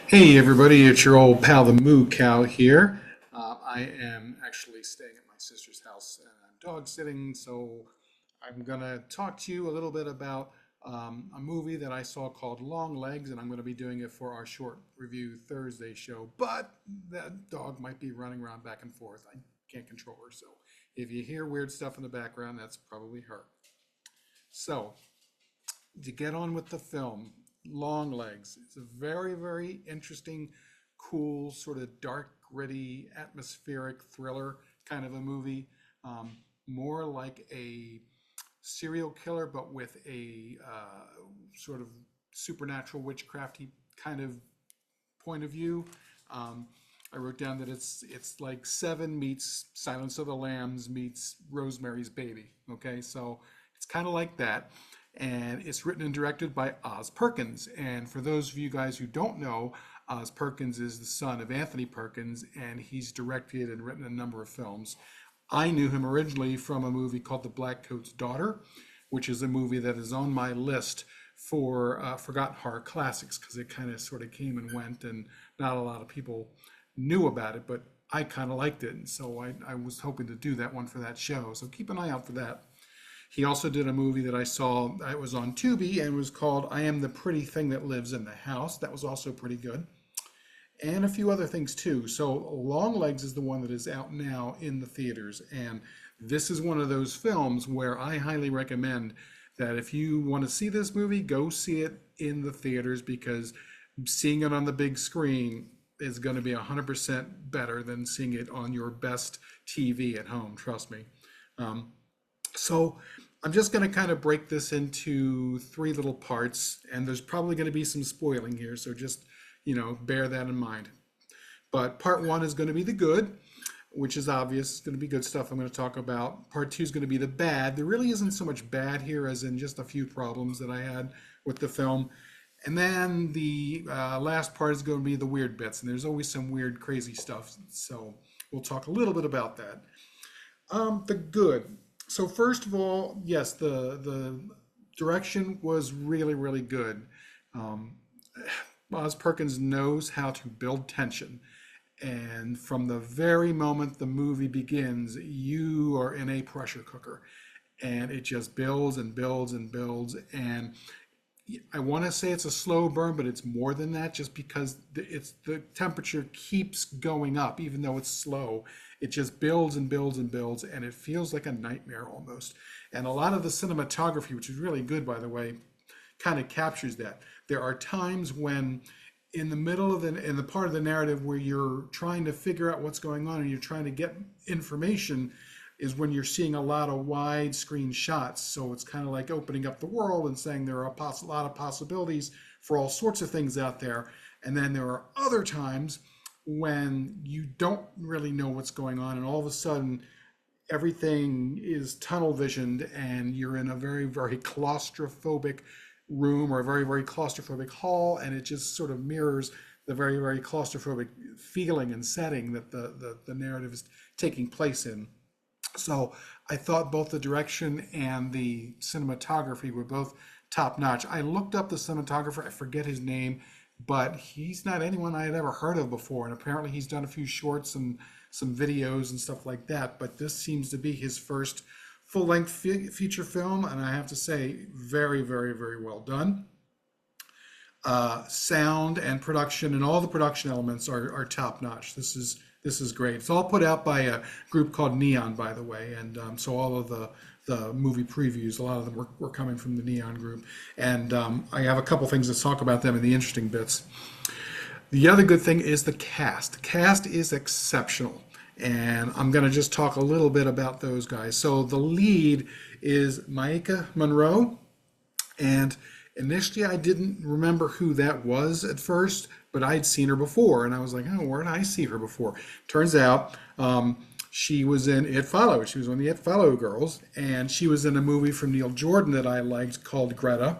Hey everybody, it's your old pal the Moo Cow here. I am actually staying at my sister's house and I'm dog sitting, so I'm gonna talk to you a little bit about a movie that I saw called Longlegs, and I'm gonna be doing it for our short review Thursday show. But that dog might be running around back and forth. I can't control her, so if you hear weird stuff in the background, that's probably her. So to get on with the film, Longlegs. It's a very, very interesting, cool, sort of dark, gritty, atmospheric thriller kind of a movie. More like a serial killer, but with a sort of supernatural witchcrafty kind of point of view. Um, I wrote down that it's like Seven meets Silence of the Lambs meets Rosemary's Baby. Okay, so it's kind of like that, and it's written and directed by Oz Perkins. And for those of you guys who don't know, Oz Perkins is the son of Anthony Perkins, and he's directed and written a number of films. I knew him originally from a movie called The Blackcoat's Daughter, which is a movie that is on my list for forgotten horror classics because it kind of sort of came and went, and not a lot of people knew about it, but I kind of liked it, and so I was hoping to do that one for that show. So keep an eye out for that. He also did a movie that I saw that was on Tubi and was called I Am the Pretty Thing That Lives in the House. That was also pretty good. And a few other things too. So Longlegs is the one that is out now in the theaters. And this is one of those films where I highly recommend that if you want to see this movie, go see it in the theaters, because seeing it on the big screen is going to be 100% better than seeing it on your best TV at home. Trust me. Um, so I'm just going to kind of break this into three little parts, and there's probably going to be some spoiling here, so just, bear that in mind. But part one is going to be the good, which is obvious. It's going to be good stuff I'm going to talk about. Part two is going to be the bad. There really isn't so much bad here as in just a few problems that I had with the film. And then the last part is going to be the weird bits, and there's always some weird, crazy stuff. So we'll talk a little bit about that. The good. So first of all, yes, the direction was really, really good. Um, Oz Perkins knows how to build tension. And from the very moment the movie begins, you are in a pressure cooker. And it just builds and builds and builds. And I want to say it's a slow burn, but it's more than that, just because the temperature keeps going up, even though it's slow. It just builds and builds and builds, and it feels like a nightmare almost. And a lot of the cinematography, which is really good, by the way, kind of captures that. There are times when in the middle of in the part of the narrative where you're trying to figure out what's going on and you're trying to get information, is when you're seeing a lot of widescreen shots. So it's kind of like opening up the world and saying there are a lot of possibilities for all sorts of things out there. And then there are other times when you don't really know what's going on, and all of a sudden everything is tunnel visioned and you're in a very, very claustrophobic room or a very, very claustrophobic hall, and it just sort of mirrors the very, very claustrophobic feeling and setting that the narrative is taking place in. So I thought both the direction and the cinematography were both top notch. I looked up the cinematographer, I forget his name, but he's not anyone I had ever heard of before. And apparently he's done a few shorts and some videos and stuff like that. But this seems to be his first full-length feature film, and I have to say, very, very, very well done. Sound and production and all the production elements are top notch. This is great. It's all put out by a group called Neon, by the way, and so all of the movie previews, a lot of them were coming from the Neon group, and I have a couple things to talk about them in the interesting bits. The other good thing is the cast. The cast is exceptional, and I'm going to just talk a little bit about those guys. So the lead is Maika Monroe, and initially I didn't remember who that was at first, but I'd seen her before, and I was like, oh, where did I see her before? Turns out she was in It Follows. She was one of the It Follow girls, and she was in a movie from Neil Jordan that I liked called Greta,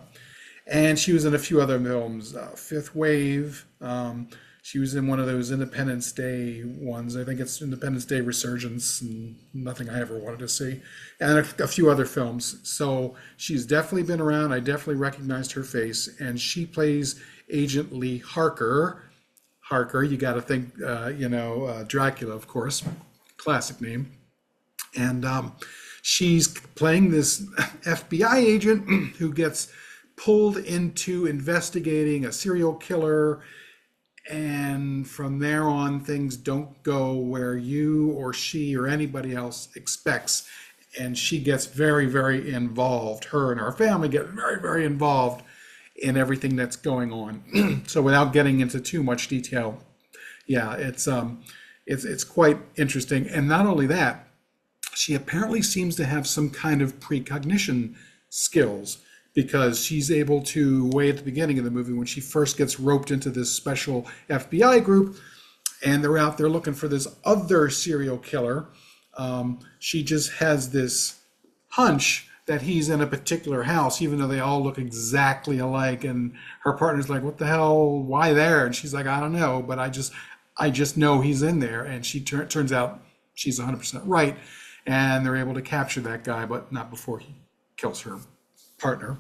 and she was in a few other films, Fifth Wave. She was in one of those Independence Day ones. I think it's Independence Day Resurgence, and nothing I ever wanted to see, and a few other films. So she's definitely been around. I definitely recognized her face, and she plays Agent Lee Harker Harker. You got to think, Dracula, of course, classic name. And she's playing this FBI agent who gets pulled into investigating a serial killer. And from there on, things don't go where you or she or anybody else expects. And she gets very, very involved. Her and her family get very, very involved in everything that's going on. So without getting into too much detail, yeah, it's quite interesting. And not only that, she apparently seems to have some kind of precognition skills, because she's able to, way at the beginning of the movie, when she first gets roped into this special FBI group and they're out there looking for this other serial killer, she just has this hunch that he's in a particular house, even though they all look exactly alike. And her partner's like, "What the hell? Why there?" And she's like, "I don't know, but I just know he's in there." And she turns out she's 100% right, and they're able to capture that guy, but not before he kills her partner,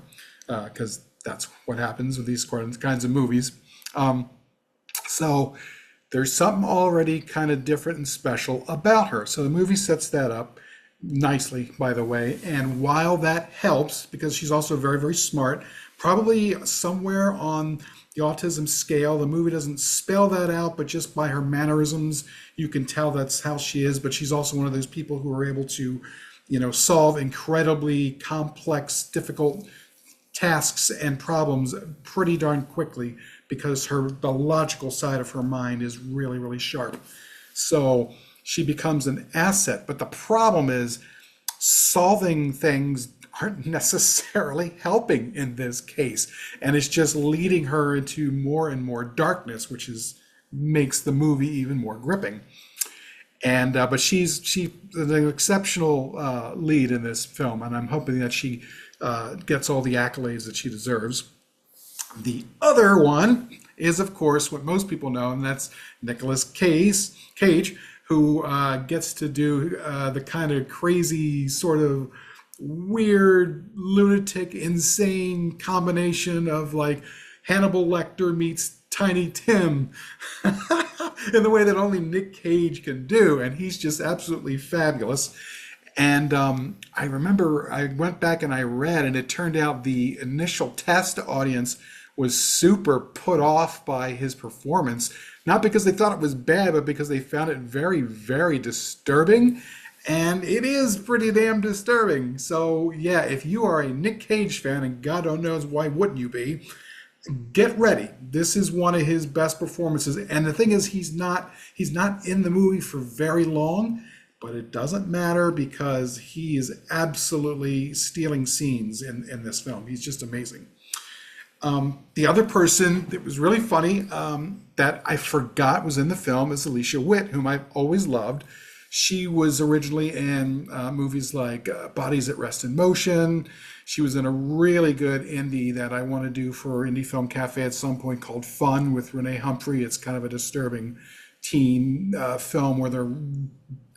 because that's what happens with these kinds of movies. So there's something already kind of different and special about her. So the movie sets that up nicely, by the way. And while that helps, because she's also very, very smart, probably somewhere on the autism scale, the movie doesn't spell that out, but just by her mannerisms, you can tell that's how she is. But she's also one of those people who are able to solve incredibly complex, difficult tasks and problems pretty darn quickly, because the logical side of her mind is really, really sharp. So she becomes an asset. But the problem is, solving things aren't necessarily helping in this case. And it's just leading her into more and more darkness, which makes the movie even more gripping. And but she's an exceptional lead in this film, and I'm hoping that she gets all the accolades that she deserves. The other one is, of course, what most people know, and that's Nicolas Cage, who gets to do the kind of crazy, sort of weird, lunatic, insane combination of like Hannibal Lecter meets Tiny Tim in the way that only Nick Cage can do. And he's just absolutely fabulous. And I remember I went back and I read, and it turned out the initial test audience was super put off by his performance, not because they thought it was bad, but because they found it very, very disturbing. And it is pretty damn disturbing. So yeah, if you are a Nick Cage fan, and God knows why wouldn't you be, get ready. This is one of his best performances. And the thing is, he's not in the movie for very long, but it doesn't matter, because he is absolutely stealing scenes in this film. He's just amazing. The other person that was really funny, that I forgot was in the film, is Alicia Witt, whom I've always loved. She was originally in movies like Bodies at Rest in Motion. She was in a really good indie that I want to do for Indie Film Cafe at some point, called Fun, with Renee Humphrey. It's kind of a disturbing teen film where they're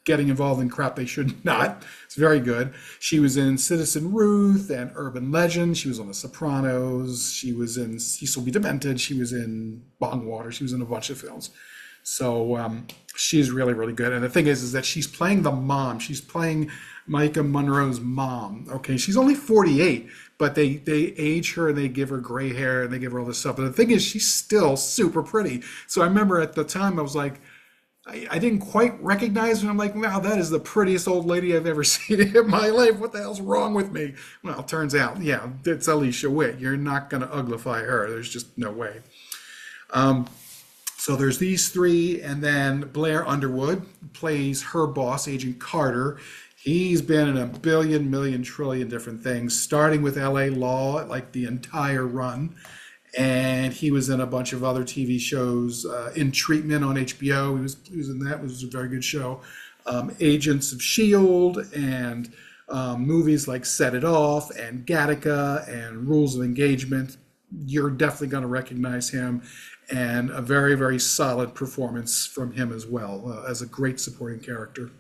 getting involved in crap they should not. It's very good. She was in Citizen Ruth and Urban Legend. She was on The Sopranos. She was in Cecil B. Demented. She was in Bongwater. She was in a bunch of films. So she's really, really good. And the thing is that she's playing the mom. She's playing Micah Monroe's mom. Okay, she's only 48, but they age her and they give her gray hair and they give her all this stuff. But the thing is, she's still super pretty. So I remember at the time I was like, I didn't quite recognize her. I'm like, wow, that is the prettiest old lady I've ever seen in my life. What the hell's wrong with me? Well, it turns out, yeah, it's Alicia Witt. You're not going to uglify her. There's just no way. So there's these three, and then Blair Underwood plays her boss, Agent Carter. He's been in a billion, million, trillion different things, starting with LA Law, like the entire run. And he was in a bunch of other TV shows, In Treatment on HBO. He was in that, which was a very good show. Agents of S.H.I.E.L.D. and movies like Set It Off and Gattaca and Rules of Engagement. You're definitely going to recognize him. And a very, very solid performance from him as well, as a great supporting character.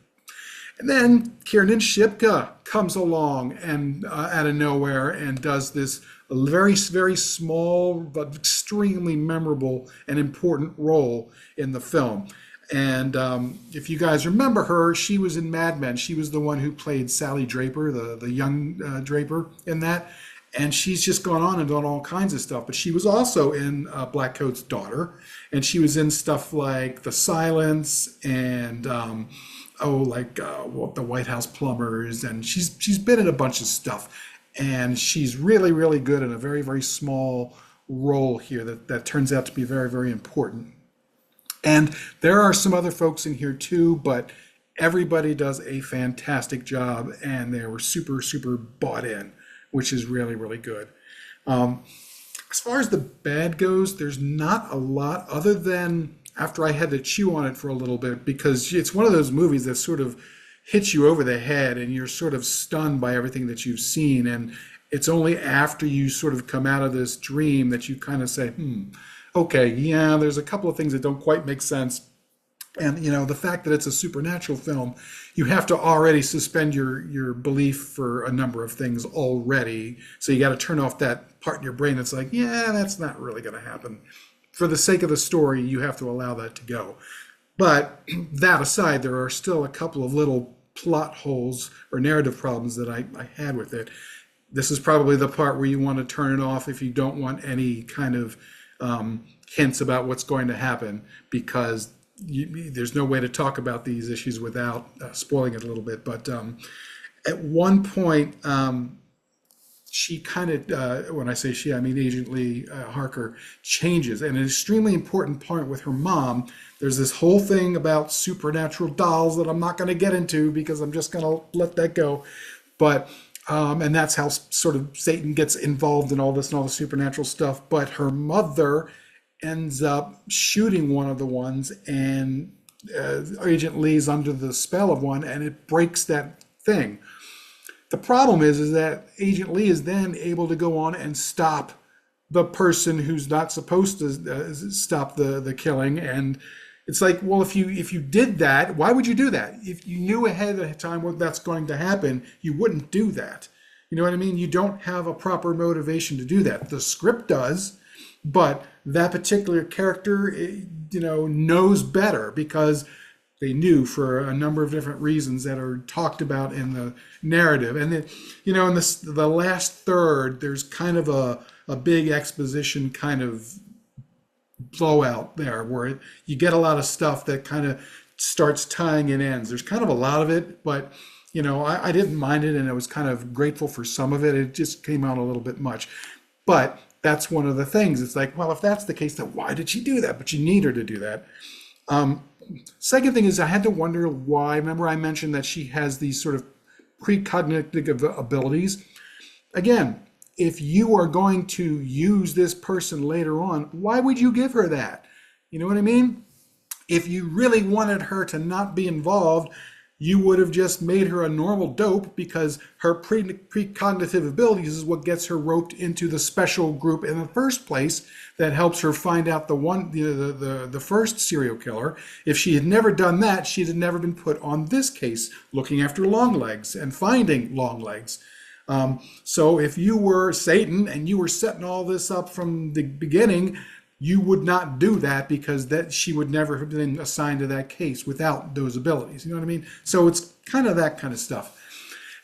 And then Kiernan Shipka comes along and out of nowhere and does this a very, very small but extremely memorable and important role in the film. And if you guys remember her, she was in Mad Men. She was the one who played Sally Draper, the young Draper in that. And she's just gone on and done all kinds of stuff. But she was also in Blackcoat's Daughter, and she was in stuff like The Silence and the White House Plumbers, and she's been in a bunch of stuff. And she's really, really good in a very, very small role here that turns out to be very, very important. And there are some other folks in here too, but everybody does a fantastic job, and they were super, super bought in, which is really, really good. Um, as far as the bad goes, there's not a lot other than after I had to chew on it for a little bit because it's one of those movies that sort of hits you over the head and you're sort of stunned by everything that you've seen. And it's only after you sort of come out of this dream that you kind of say, okay, yeah, there's a couple of things that don't quite make sense. And the fact that it's a supernatural film, you have to already suspend your belief for a number of things already. So you got to turn off that part in your brain that's like, yeah, that's not really going to happen. For the sake of the story, you have to allow that to go. But that aside, there are still a couple of little plot holes or narrative problems that I had with it. This is probably the part where you want to turn it off if you don't want any kind of hints about what's going to happen, because there's no way to talk about these issues without spoiling it a little bit. But at one point, she kind of, when I say she, I mean Agent Lee Harker, changes. And an extremely important point with her mom, there's this whole thing about supernatural dolls that I'm not going to get into because I'm just going to let that go. But, and that's how sort of Satan gets involved in all this and all the supernatural stuff. But her mother ends up shooting one of the ones, and Agent Lee's under the spell of one, and it breaks that thing. The problem is that Agent Lee is then able to go on and stop the person who's not supposed to stop the killing. And it's like, well, if you did that, why would you do that? If you knew ahead of time what that's going to happen, you wouldn't do that. You know what I mean? You don't have a proper motivation to do that. The script does, but that particular character, knows better because they knew for a number of different reasons that are talked about in the narrative. And then, in the last third, there's kind of a big exposition kind of blowout there where you get a lot of stuff that kind of starts tying in ends. There's kind of a lot of it, but I didn't mind it, and I was kind of grateful for some of it. It just came out a little bit much. But that's one of the things. It's like, well, if that's the case, then why did she do that? But you need her to do that. Second thing is I had to wonder why. Remember I mentioned that she has these sort of precognitive abilities. Again, if you are going to use this person later on, why would you give her that? You know what I mean? If you really wanted her to not be involved, you would have just made her a normal dope, because her precognitive abilities is what gets her roped into the special group in the first place that helps her find out the first serial killer. If she had never done that, she'd have never been put on this case, looking after Longlegs and finding Longlegs. So if you were Satan and you were setting all this up from the beginning, you would not do that, because that she would never have been assigned to that case without those abilities. You know what I mean? So it's kind of that kind of stuff.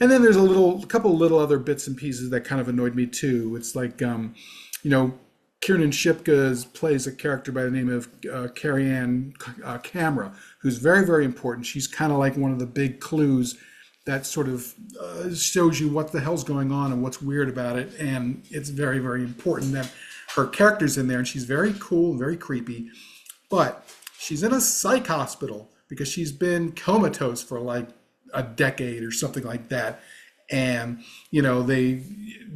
And then there's a couple of little other bits and pieces that kind of annoyed me too. It's like, Kiernan Shipka plays a character by the name of Carrie Ann Camera, who's very, very important. She's kind of like one of the big clues that sort of shows you what the hell's going on and what's weird about it. And it's very, very important that her character's in there, and she's very cool, very creepy, but she's in a psych hospital because she's been comatose for like a decade or something like that. And,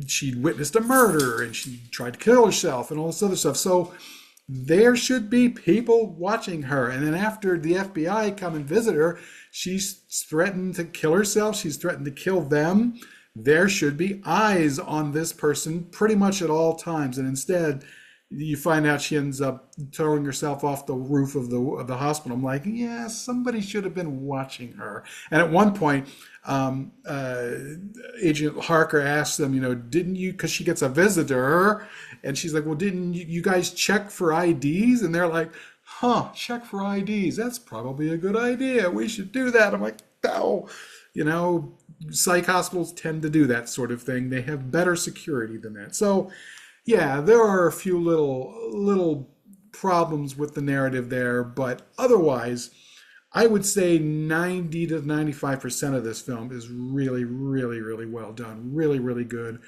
she'd witnessed a murder and she tried to kill herself and all this other stuff. So there should be people watching her. And then after the FBI come and visit her, she's threatened to kill herself. She's threatened to kill them. There should be eyes on this person pretty much at all times. And instead, you find out she ends up throwing herself off the roof of the hospital. I'm like, yeah, somebody should have been watching her. And at one point, um, uh, Agent Harker asks them, didn't you, because she gets a visitor, and she's like, well, didn't you guys check for IDs? And they're like, huh, check for IDs. That's probably a good idea. We should do that. I'm like, no, you know, psych hospitals tend to do that sort of thing. They have better security than that. So, yeah, there are a few little problems with the narrative there, but otherwise, I would say 90 to 95% of this film is really, really, really well done. Really, really good.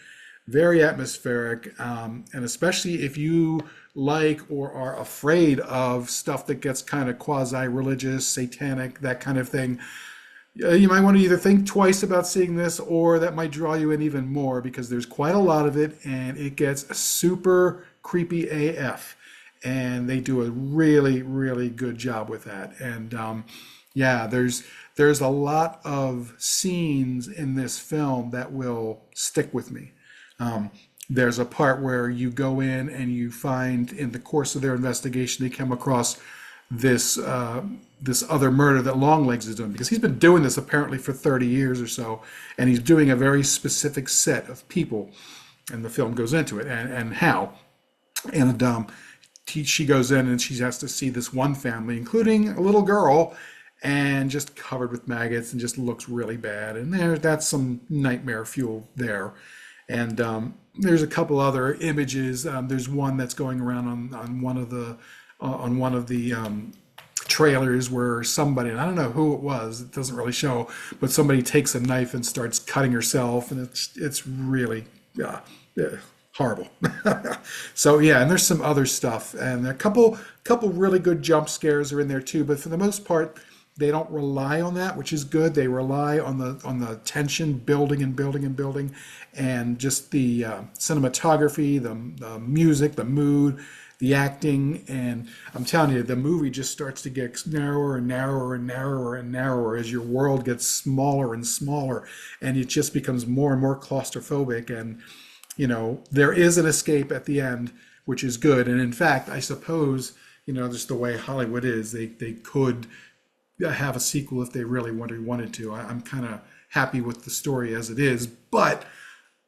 Very atmospheric. And especially if you like or are afraid of stuff that gets kind of quasi-religious, satanic, that kind of thing, you might want to either think twice about seeing this, or that might draw you in even more, because there's quite a lot of it and it gets super creepy AF. And they do a really, really good job with that. And yeah, there's a lot of scenes in this film that will stick with me. There's a part where you go in and you find, in the course of their investigation, they come across this other murder that Longlegs is doing, because he's been doing this apparently for 30 years or so, and he's doing a very specific set of people, and the film goes into it and how. And she goes in and she has to see this one family, including a little girl, and just covered with maggots and just looks really bad. And that's some nightmare fuel there. And there's a couple other images. There's one that's going around on one of the trailers where somebody, and I don't know who it was, it doesn't really show, but somebody takes a knife and starts cutting herself, and it's really yeah, horrible. So yeah, and there's some other stuff, and a couple really good jump scares are in there too, but for the most part, they don't rely on that, which is good. They rely on the tension building and building and building, and just the cinematography, the music, the mood, the acting. And I'm telling you, the movie just starts to get narrower and narrower and narrower and narrower as your world gets smaller and smaller, and it just becomes more and more claustrophobic. And there is an escape at the end, which is good. And in fact, I suppose, just the way Hollywood is, they could have a sequel if they really wanted to. I'm kind of happy with the story as it is, but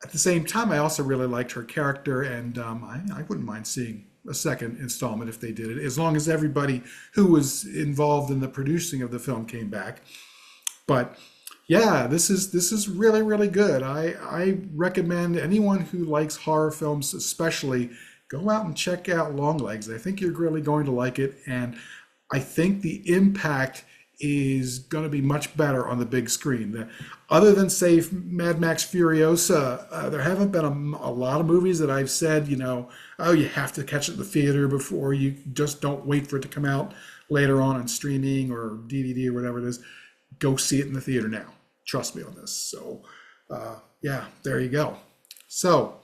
at the same time, I also really liked her character, and I wouldn't mind seeing a second installment if they did it, as long as everybody who was involved in the producing of the film came back. But yeah, this is really, really good. I recommend anyone who likes horror films, especially, go out and check out Longlegs. I think you're really going to like it, and I think the impact is going to be much better on the big screen. Other than, say, Mad Max Furiosa, there haven't been a lot of movies that I've said, oh, you have to catch it in the theater before, you just don't wait for it to come out later on streaming or DVD or whatever it is. Go see it in the theater now. Trust me on this. So, yeah, there you go. So,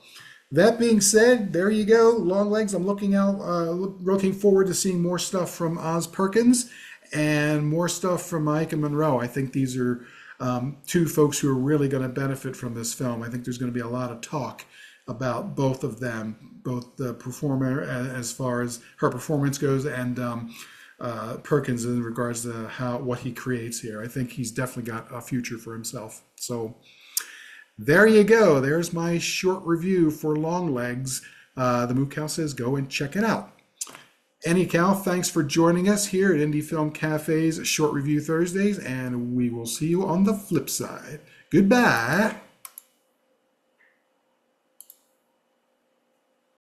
that being said, there you go, Longlegs. I'm looking forward to seeing more stuff from Oz Perkins and more stuff from Mike and Monroe. I think these are two folks who are really going to benefit from this film. I think there's going to be a lot of talk about both of them, both the performer as far as her performance goes, and Perkins in regards to what he creates here. I think he's definitely got a future for himself. So there you go. There's my short review for Longlegs. The Moo Cow says go and check it out. Anyhow, thanks for joining us here at Indie Film Cafe's Short Review Thursdays, and we will see you on the flip side. Goodbye.